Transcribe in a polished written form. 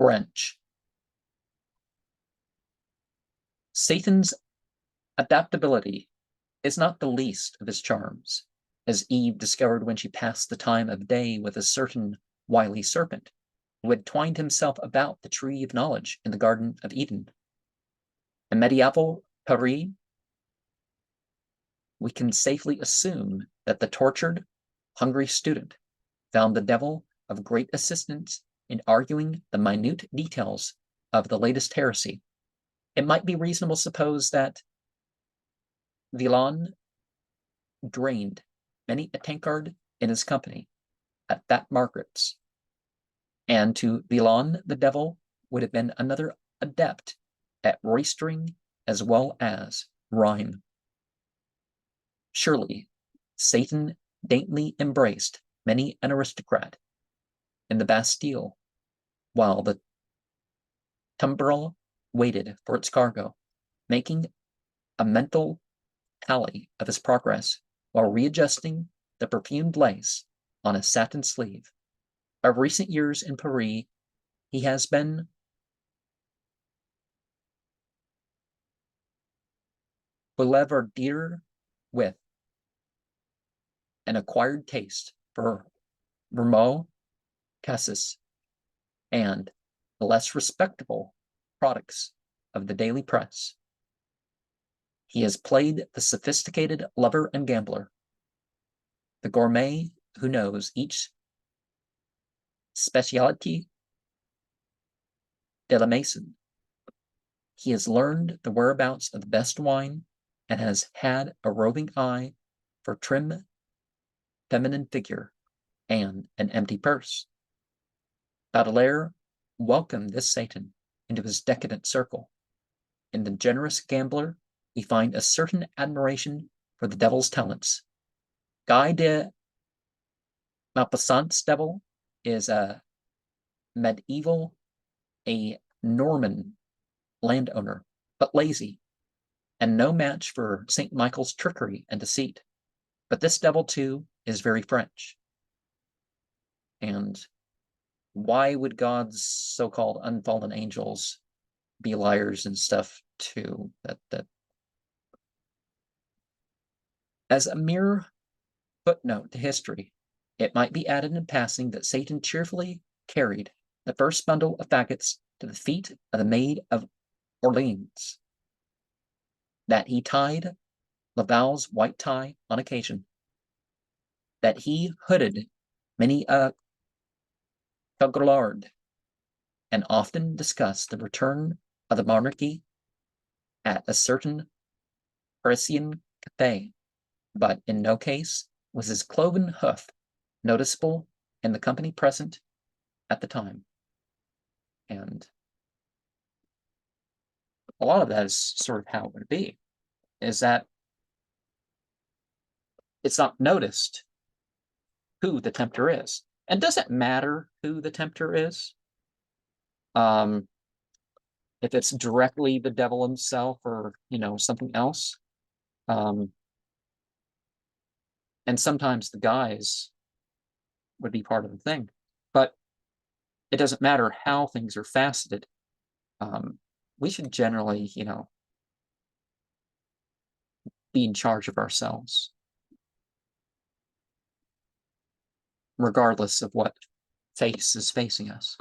wrench. Satan's adaptability is not the least of his charms, as Eve discovered when she passed the time of day with a certain wily serpent, who had twined himself about the tree of knowledge in the Garden of Eden. In medieval Paris, we can safely assume that the tortured, hungry student found the devil of great assistance in arguing the minute details of the latest heresy. It might be reasonable to suppose that Villon drained many a tankard in his company at that Margaret's, and to Villon the devil would have been another adept at roistering as well as rhyme. Surely Satan daintily embraced many an aristocrat in the Bastille, while the tumbril waited for its cargo, making a mental tally of his progress while readjusting the perfumed lace on his satin sleeve. Of recent years in Paris, he has been boulevardier with an acquired taste for Vermeaux, Cassis, and the less respectable products of the daily press. He has played the sophisticated lover and gambler, the gourmet who knows each spécialité de la maison. He has learned the whereabouts of the best wine and has had a roving eye for trim feminine figure and an empty purse. Baudelaire welcomed this Satan into his decadent circle. In the generous gambler, we find a certain admiration for the devil's talents. Guy de Maupassant's devil is a Norman landowner, but lazy, and no match for St. Michael's trickery and deceit. But this devil, too, is very French. And why would God's so-called unfallen angels be liars and stuff too? That as a mere footnote to history, it might be added in passing that Satan cheerfully carried the first bundle of faggots to the feet of the Maid of Orleans, that he tied Laval's white tie on occasion, that he hooded many a Coglard, and often discussed the return of the monarchy at a certain Parisian café, but in no case was his cloven hoof noticeable in the company present at the time. And a lot of that is sort of how it would be, is that it's not noticed who the tempter is. And does it matter who the tempter is? If it's directly the devil himself or, something else. And sometimes the guise would be part of the thing. But it doesn't matter how things are faceted. We should generally, be in charge of ourselves, regardless of what face is facing us.